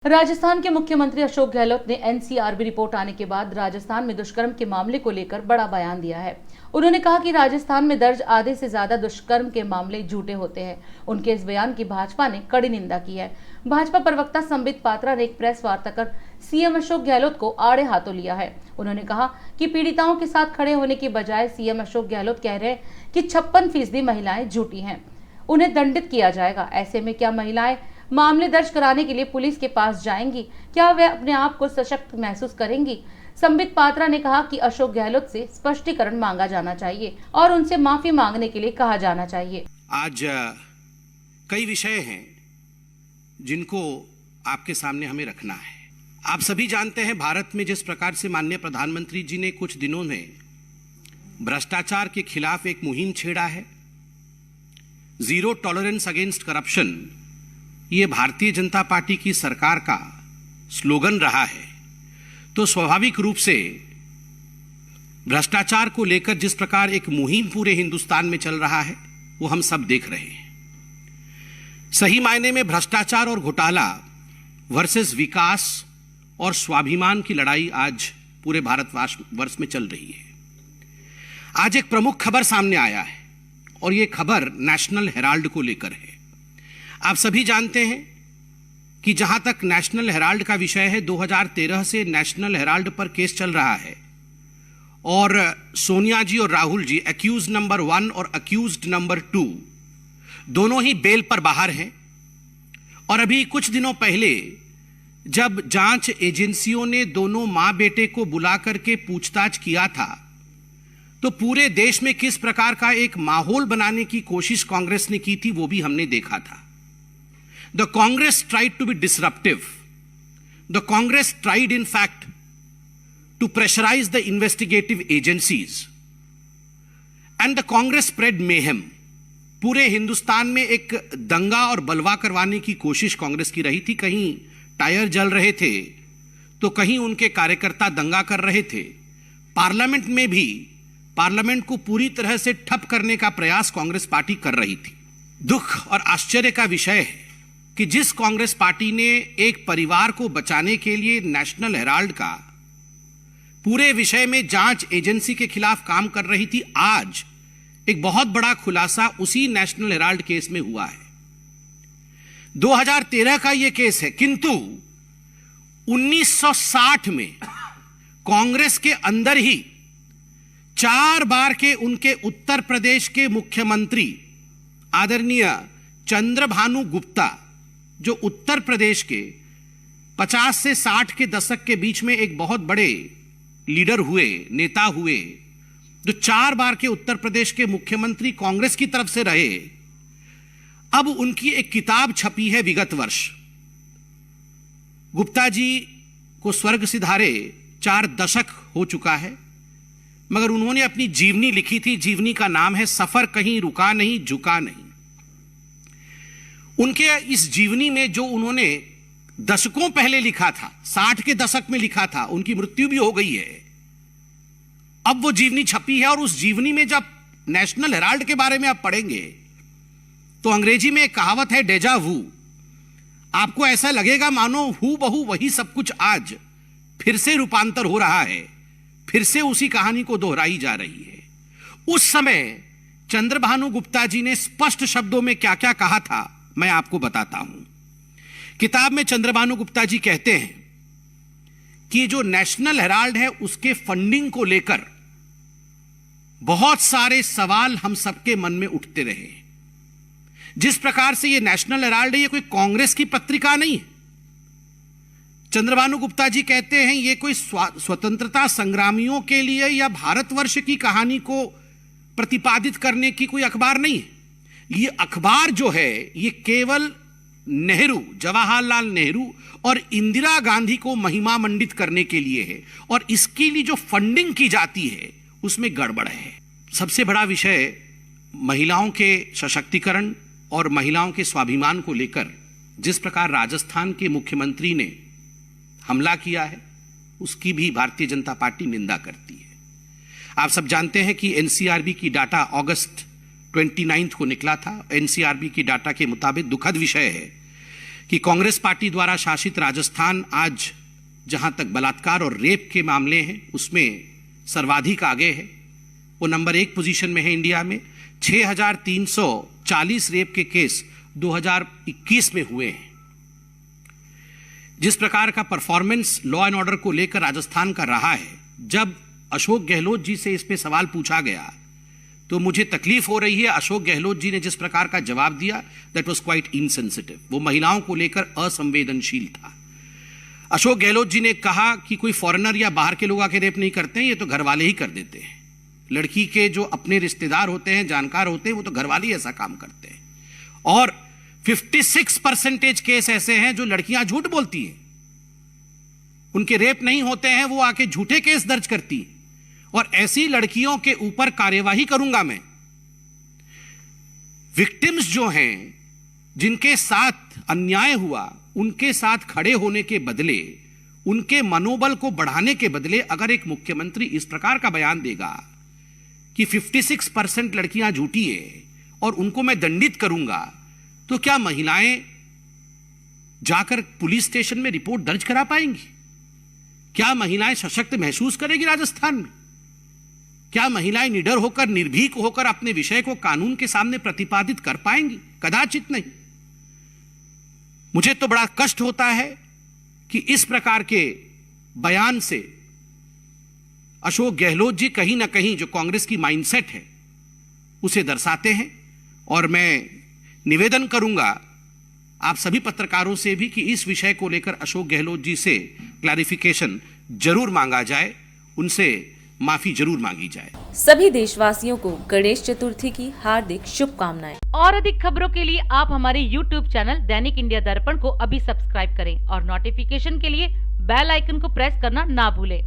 राजस्थान के मुख्यमंत्री अशोक गहलोत ने एनसीआरबी रिपोर्ट आने के बाद राजस्थान में दुष्कर्म के मामले को लेकर बड़ा बयान दिया है। उन्होंने कहा कि राजस्थान में दर्ज आधे से ज्यादा दुष्कर्म के मामले झूठे होते हैं। उनके इस बयान की भाजपा ने कड़ी निंदा की है। भाजपा प्रवक्ता संबित पात्रा ने एक प्रेस वार्ता कर सीएम अशोक गहलोत को आड़े हाथों लिया है। उन्होंने कहा कि पीड़िताओं के साथ खड़े होने की बजाय सीएम अशोक गहलोत कह रहे हैं कि 56% महिलाएं झूठी हैं, उन्हें दंडित किया जाएगा। ऐसे में क्या महिलाएं मामले दर्ज कराने के लिए पुलिस के पास जाएंगी? क्या वे अपने आप को सशक्त महसूस करेंगी? संबित पात्रा ने कहा कि अशोक गहलोत से स्पष्टीकरण मांगा जाना चाहिए और उनसे माफी मांगने के लिए कहा जाना चाहिए। आज कई विषय हैं जिनको आपके सामने हमें रखना है। आप सभी जानते हैं, भारत में जिस प्रकार से माननीय प्रधानमंत्री जी ने कुछ दिनों में भ्रष्टाचार के खिलाफ एक मुहिम छेड़ा है, जीरो टॉलरेंस अगेंस्ट करप्शन, ये भारतीय जनता पार्टी की सरकार का स्लोगन रहा है। तो स्वाभाविक रूप से भ्रष्टाचार को लेकर जिस प्रकार एक मुहिम पूरे हिंदुस्तान में चल रहा है, वो हम सब देख रहे हैं। सही मायने में भ्रष्टाचार और घोटाला वर्सेस विकास और स्वाभिमान की लड़ाई आज पूरे भारतवर्ष में चल रही है। आज एक प्रमुख खबर सामने आया है और ये खबर नेशनल हेराल्ड को लेकर है। आप सभी जानते हैं कि जहां तक नेशनल हेराल्ड का विषय है, 2013 से नेशनल हेराल्ड पर केस चल रहा है और सोनिया जी और राहुल जी अक्यूज नंबर 1 और अक्यूज्ड नंबर 2 दोनों ही बेल पर बाहर हैं। और अभी कुछ दिनों पहले जब जांच एजेंसियों ने दोनों मां बेटे को बुला करके पूछताछ किया था, तो पूरे देश में किस प्रकार का एक माहौल बनाने की कोशिश कांग्रेस ने की थी, वो भी हमने देखा था। The Congress tried to be disruptive. The Congress tried, in fact, to pressurize the investigative agencies. And the Congress spread mayhem. पूरे हिंदुस्तान में एक दंगा और बलवा करवाने की कोशिश कांग्रेस की रही थी। कहीं टायर जल रहे थे तो कहीं उनके कार्यकर्ता दंगा कर रहे थे। पार्लियामेंट में भी पार्लियामेंट को पूरी तरह से ठप करने का प्रयास कांग्रेस पार्टी कर रही थी। दुख और आश्चर्य का विषय है कि जिस कांग्रेस पार्टी ने एक परिवार को बचाने के लिए नेशनल हेराल्ड का पूरे विषय में जांच एजेंसी के खिलाफ काम कर रही थी, आज एक बहुत बड़ा खुलासा उसी नेशनल हेराल्ड केस में हुआ है। 2013 का यह केस है, किंतु 1960 में कांग्रेस के अंदर ही 4 बार के उनके उत्तर प्रदेश के मुख्यमंत्री आदरणीय चंद्रभानु गुप्ता, जो उत्तर प्रदेश के 50 से 60 के दशक के बीच में एक बहुत बड़े लीडर हुए, नेता हुए, जो 4 बार के उत्तर प्रदेश के मुख्यमंत्री कांग्रेस की तरफ से रहे, अब उनकी एक किताब छपी है विगत वर्ष। गुप्ता जी को स्वर्ग सिधारे 4 दशक हो चुका है, मगर उन्होंने अपनी जीवनी लिखी थी। जीवनी का नाम है सफर कहीं रुका नहीं, झुका नहीं। उनके इस जीवनी में जो उन्होंने दशकों पहले लिखा था, 60 के दशक में लिखा था, उनकी मृत्यु भी हो गई है, अब वो जीवनी छपी है। और उस जीवनी में जब नेशनल हेराल्ड के बारे में आप पढ़ेंगे तो अंग्रेजी में एक कहावत है, डेजा वू। आपको ऐसा लगेगा मानो हू बहू वही सब कुछ आज फिर से रूपांतर हो रहा है, फिर से उसी कहानी को दोहराई जा रही है। उस समय चंद्रभानु गुप्ता जी ने स्पष्ट शब्दों में क्या क्या कहा था, मैं आपको बताता हूं। किताब में चंद्रभानु गुप्ता जी कहते हैं कि जो नेशनल हेराल्ड है उसके फंडिंग को लेकर बहुत सारे सवाल हम सबके मन में उठते रहे। जिस प्रकार से ये नेशनल हेराल्ड है, ये कोई कांग्रेस की पत्रिका नहीं है। चंद्रभानु गुप्ता जी कहते हैं ये कोई स्वतंत्रता संग्रामियों के लिए या भारतवर्ष की कहानी को प्रतिपादित करने की कोई अखबार नहीं है। ये अखबार जो है, ये केवल नेहरू, जवाहरलाल नेहरू और इंदिरा गांधी को महिमा मंडित करने के लिए है, और इसके लिए जो फंडिंग की जाती है उसमें गड़बड़ है। सबसे बड़ा विषय महिलाओं के सशक्तिकरण और महिलाओं के स्वाभिमान को लेकर जिस प्रकार राजस्थान के मुख्यमंत्री ने हमला किया है, उसकी भी भारतीय जनता पार्टी निंदा करती है। आप सब जानते हैं कि एनसीआरबी की डाटा अगस्त 29 को निकला था। एनसीआरबी की डाटा के मुताबिक दुखद विषय है कि कांग्रेस पार्टी द्वारा शासित राजस्थान आज जहां तक बलात्कार और रेप के मामले हैं उसमें सर्वाधिक आगे है। वो नंबर 1 पोजीशन में है इंडिया में। 6,340 रेप के केस 2021 में हुए हैं। जिस प्रकार का परफॉर्मेंस लॉ एंड ऑर्डर को लेकर राजस्थान का रहा है, जब अशोक गहलोत जी से इस पे सवाल पूछा गया तो मुझे तकलीफ हो रही है। अशोक गहलोत जी ने जिस प्रकार का जवाब दिया, दैट वाज क्वाइट इनसेंसिटिव। वो महिलाओं को लेकर असंवेदनशील था। अशोक गहलोत जी ने कहा कि कोई फॉरेनर या बाहर के लोग आके रेप नहीं करते हैं, ये तो घर वाले ही कर देते हैं। लड़की के जो अपने रिश्तेदार होते हैं, जानकार होते हैं, वो तो घर वाले ही ऐसा काम करते हैं। और 56% केस ऐसे हैं जो लड़कियां झूठ बोलती हैं, उनके रेप नहीं होते हैं, वो आके झूठे केस दर्ज करती हैं। और ऐसी लड़कियों के ऊपर कार्यवाही करूंगा मैं। विक्टिम्स जो हैं, जिनके साथ अन्याय हुआ, उनके साथ खड़े होने के बदले, उनके मनोबल को बढ़ाने के बदले अगर एक मुख्यमंत्री इस प्रकार का बयान देगा कि 56% लड़कियां झूठी है और उनको मैं दंडित करूंगा, तो क्या महिलाएं जाकर पुलिस स्टेशन में रिपोर्ट दर्ज करा पाएंगी? क्या महिलाएं सशक्त महसूस करेगी राजस्थान में? क्या महिलाएं निडर होकर, निर्भीक होकर अपने विषय को कानून के सामने प्रतिपादित कर पाएंगी? कदाचित नहीं। मुझे तो बड़ा कष्ट होता है कि इस प्रकार के बयान से अशोक गहलोत जी कहीं ना कहीं जो कांग्रेस की माइंडसेट है उसे दर्शाते हैं। और मैं निवेदन करूंगा आप सभी पत्रकारों से भी कि इस विषय को लेकर अशोक गहलोत जी से क्लैरिफिकेशन जरूर मांगा जाए, उनसे माफी जरूर मांगी जाए। सभी देशवासियों को गणेश चतुर्थी की हार्दिक शुभकामनाएं। और अधिक खबरों के लिए आप हमारे YouTube चैनल दैनिक इंडिया दर्पण को अभी सब्सक्राइब करें और नोटिफिकेशन के लिए बेल आइकन को प्रेस करना ना भूलें।